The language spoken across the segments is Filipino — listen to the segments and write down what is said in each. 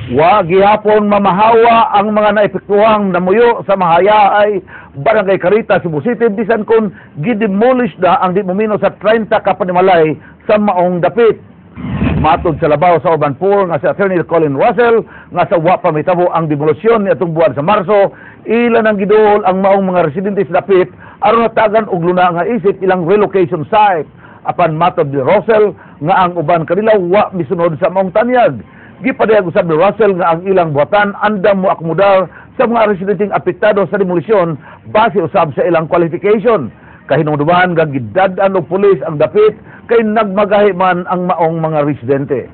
Wa gihapon mamahawa ang mga naepektuhang namuyo sa Mahayaay, Barangay Carita, Cebu City, bisan kun gidemolish na ang di mumino sa 30 ka panimalay sa maong dapit. Matod sa labaw sa Urban 4 nga si Attorney Colin Russell nga sa wa pa mitabo ang demolusyon ni atong buwan sa Marso, ilan ang giduol ang maong mga residente sa dapit aron natagan og luna nga isip ilang relocation site. Apan matod ni Russell nga ang uban kanila wa misunod sa maong tanyag. Gipadayag usab ni Russell nga ang ilang buhatan andam mo akomodar sa mga residenteng apektado sa demolisyon base usab sa ilang qualification. Kahinungduman nga gidad-an og pulis ang dapit kay nagmagahi man ang maong mga residente.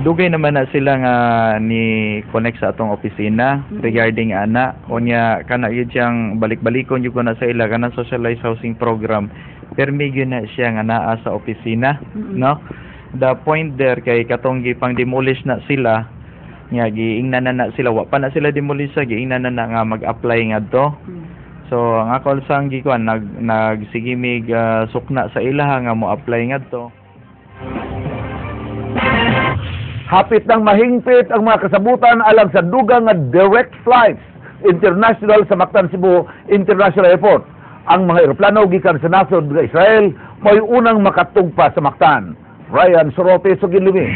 Dugay naman na sila nga ni connect sa atong opisina regarding ana unya kana yun siyang balik-balikon yung na sa ila kana socialized housing program permi yun na siya nga naa sa opisina, no? The point there kay katong gipang demolish na sila nga giingnan na sila wa pa na sila demolish sa giingnan na nga mag-apply ngadto. So ang ako sang gikuan nagsigimig sukna sa ilaha nga mo apply ngadto. Hapit nang mahingpit ang mga kasabutan alang sa dugang nga direct flights international sa Mactan Cebu International Airport. Ang mga eroplano gikan sa nasod nga Israel may unang makatugpa sa Mactan. Ryan Sorote, Sugilumi.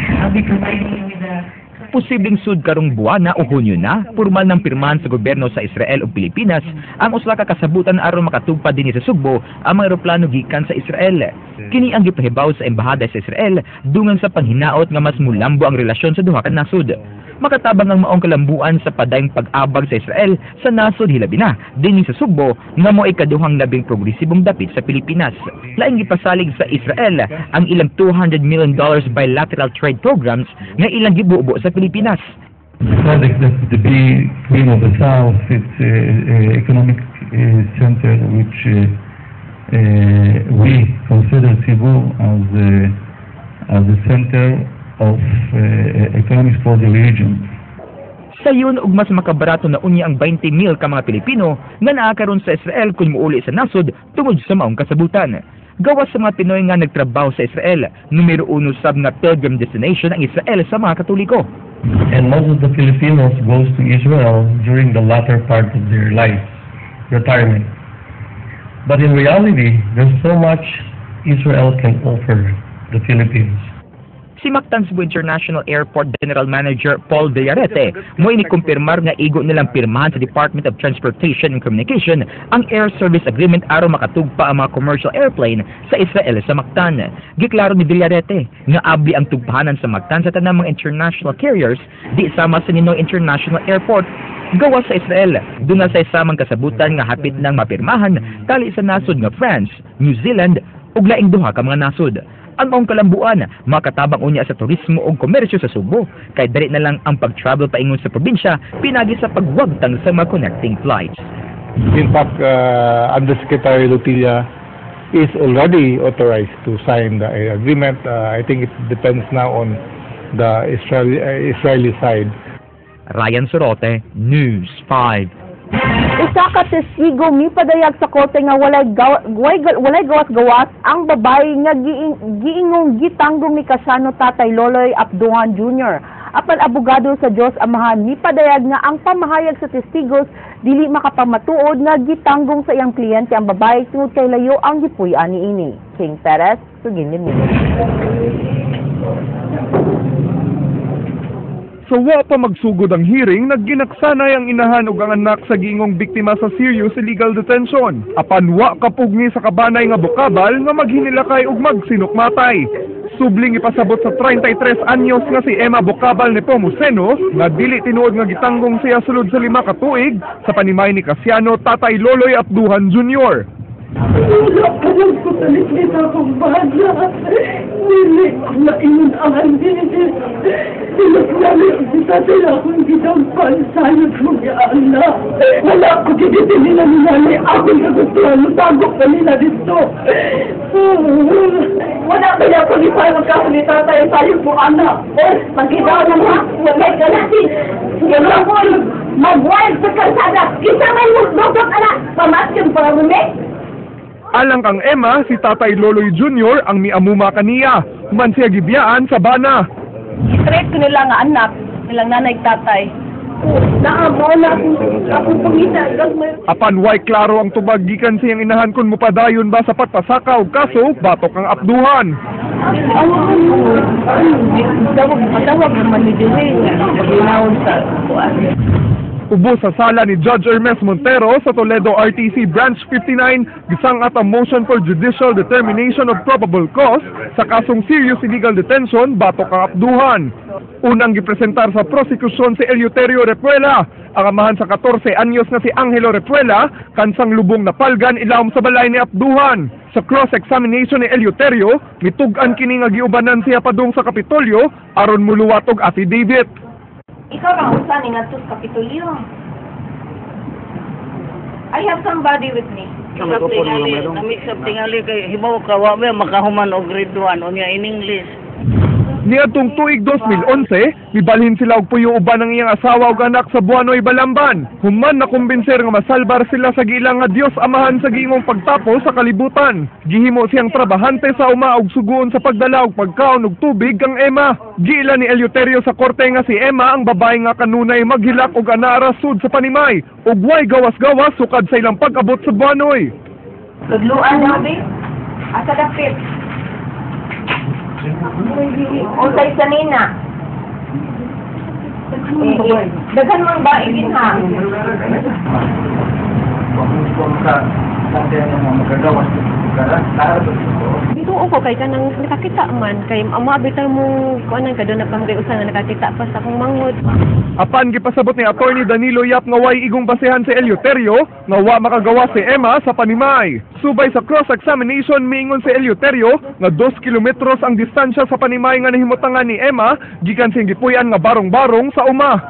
Posibleng sud karong buwana o Hunyo na, formal ng pirmahan sa gobyerno sa Israel o Pilipinas ang usla ka kasabutan aron makatugpa dinhi sa Sugbo ang mga eroplano gikan sa Israel. Kini ang gipahibaw sa embahada sa Israel dungan sa panghinaot nga mas mulambo ang relasyon sa duha ka nasod. Makatabang ang maong kalambuan sa padayong pag-abag sa Israel sa nasod hilabi na dinhi sa Sugbo nga mo ikaduhang labing progresibong dapit sa Pilipinas. Laing gipasalig sa Israel ang ilang $200 million bilateral trade programs nga ilang gibubo sa Pilipinas. Project that's the big cream of the South. It's an economic center which we consider Cebu as the center of economics for the region. Sayon ug mas makabarato na unya ang 20 mil ka mga Pilipino nga naa karon sa Israel kung muuli sa nasod tungod sa maong kasabutan. Gawas sa mga Pinoy nga nagtrabaho sa Israel, numero 1 sab nga pilgrim destination ang Israel sa mga Katoliko. And most of the Filipinos goes to Israel during the latter part of their life, retirement. But in reality, there's so much Israel can offer the Philippines. Si Mactan Cebu International Airport General Manager Paul Villarete mo inikumpirmar nga igo nilang pirmahan sa Department of Transportation and Communication ang air service agreement aron makatugpa ang mga commercial airplane sa Israel sa Mactan. Giklaro ni Villarete nga abli ang tugpahanan sa Mactan sa tanang mga international carriers di sama sa Ninoy International Airport. Gawas sa Israel, doon na sa isamang kasabutan nga hapit nang mapirmahan tali sa nasod nga France, New Zealand ug laing duha ka mga nasod. Ang maong kalambuan, makatabang unya sa turismo o komersyo sa Subo, kay dali na lang ang pag-travel paingon sa probinsya, pinagi sa pagwagtang sa mga connecting flights. In fact, Undersecretary Lutilla is already authorized to sign the agreement. I think it depends now on the Israeli side. Ryan Sorote, News 5. Usa ka testigo mipadayag sa korte nga walay gawas-gawas ang babae nga giingong gitanggong ni Kasano Tatay Loloy Abduhan Jr. Apan abogado sa Dios Amahan mipadayag nga ang pamahayag sa testigos dili makapamatuod nga gitanggong sa iyang kliyente ang babae tungod kay layo ang gipuy-an niini. King Perez, Sugilimi. So wa pa magsugod ang hearing, nagginaksanay ang inahan ug ang anak sa gingong biktima sa serious illegal detention. Apan wa kapugni sa kabanay nga bukabal nga maghinilakay ug magsinukmatay. Subling ipasabot sa 33 anyos nga si Emma Bocabal Nepomuceno nga dili tinuod nga gitanggong siya sulod sa 5 ka tuig sa panimay ni Kasano Tatay Loloy Abduhan Jr. Wala ka lang ko talikita akong bala. Nili ko na inunahan din. Sinaglabi ang sitatay akong gidampal sa ayot mong anak. Wala ko kititili na ninali. Ako yung gustuhan mo. Tagok na nila dito. Wala ka niya kung ipayag ka ni tatay sa ayot mong anak. Magkita na nga. Wala ka natin. Gano'n ako mag-wild sa kalsada. Kisamay mo dogot anak. Pamaskin para bumik. Alang kang Emma, si Tatay Loloy Jr. ang miamuma kaniya, man siya gibiyaan sa bana. i-treat ko nila nga anak, nilang nanay tatay. Naamo na akong pangita. Apan way klaro ang tubag gikan siyang inahan kun mupadayon ba sa pagpasaka og kaso batok ang apduhan. Matawag naman ni Dewey nga paglinawon sa kuan. Ubo sa sala ni Judge Hermes Montero sa Toledo RTC Branch 59, gisangat ang motion for judicial determination of probable cause sa kasong serious illegal detention batok ang apduhan. Unang gipresentar sa prosekusyon si Eleuterio Repuela, ang amahan sa 14 anyos na si Angelo Repuela, kansang lubong na palgan ilawom sa balay ni apduhan. Sa cross-examination ni Eleuterio, mitugan kini nga giubanan siya padung sa Kapitolyo aron muluwat og affidavit. Ikaw lang usan nga tus Kapitolyo. I have somebody with me. Namig sa tingali kay hibaw ka wa may makahuman og grade 1 unya in English. Niadtong tuig 2011, mibalhin sila og puyo uban ng iyang asawa ug anak sa Buanoy, Balamban. Human na kumbinser nga masalbar sila sa gilang nga Dios amahan sa giingong pagtapos sa kalibutan. Gihimo siyang trabahante sa uma og suguon sa pagdala og pagkaon og tubig kang Emma. Giila ni Eleuterio sa korte nga si Emma ang babae nga kanunay maghilak og anara sud sa panimay ug way gawas-gawas sukad sa ilang pag-abot sa Buanoy. Tudluan na be. Asa dapit. Unsay sanina. Daghan mang ba iginha. Dito ko kay kanang nakakita man kay amabita mo kuanan ka doon na pamagay usa nga nakakita pa sa akong manghod. Apan gipasabot ni Attorney Danilo Yap nga way igong basehan si Eleuterio nga wa makagawa si Emma sa panimay. Subay sa cross-examination miingon si Eleuterio nga 2 kilometros ang distansya sa panimay nga nahimutangan ni Emma gikan sing gipuy-an nga barong-barong sa uma.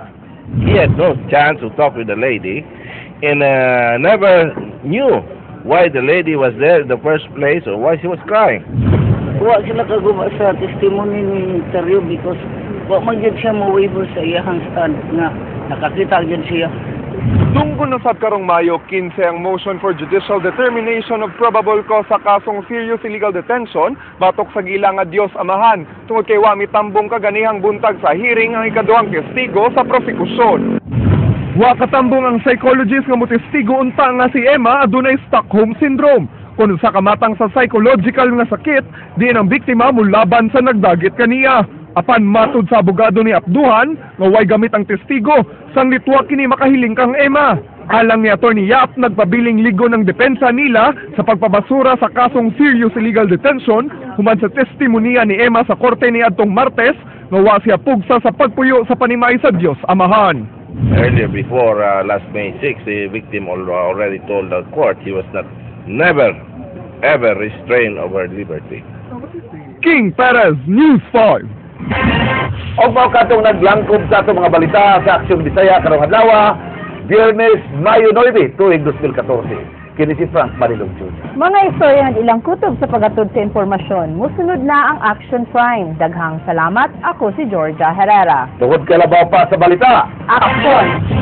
He had no chance to talk with the lady and never knew why the lady was there in the first place or why she was crying. Wa sila kaguba sa testimony ni Terrio because wa man gyud siya mo-waiver sa iyang stand nga nakakita gyud siya. Tungkol na sa karong Mayo 15 ang motion for judicial determination of probable cause sa kasong serious illegal detention batok sa gilang nga Dios amahan tungod kay wa mitambong kaganihang buntag sa hearing ang ikaduhang testigo sa prosekusyon. Wa katambong ang psychologist nga motestigo unta nga si Emma adunay Stockholm syndrome. Kung sa kamatang sa psychological nga sakit, diin ang biktima mulaban sa nagdagit kaniya. Apan matud sa abogado ni Apduhan, nga way gamit ang testigo, sang litwa kini makahiling kang Emma. Alang ni Attorney Yap, nagpabiling ligo ng depensa nila sa pagpabasura sa kasong serious illegal detention human sa testimonya ni Emma sa korte ni adtong Martes, nga wa siya pugsa sa pagpuyo sa panimay sa Dios amahan. Earlier, before last May 6, the victim already told the court he was never, ever restrained of her liberty. King Perez, News 5. Og mao katong naglangkob sa atong mga balita sa Aksyon Bisaya karong adlaw, Biyernes, Mayo 9, tuig 2014. Kini si Frank Marilog Jr. Mga istorya ng ilang kutob sa paghatod sa impormasyon. Musunod na ang Action Prime. Daghang salamat. Ako si Georgia Herrera. Tungod kalabaw pa sa balita. Action!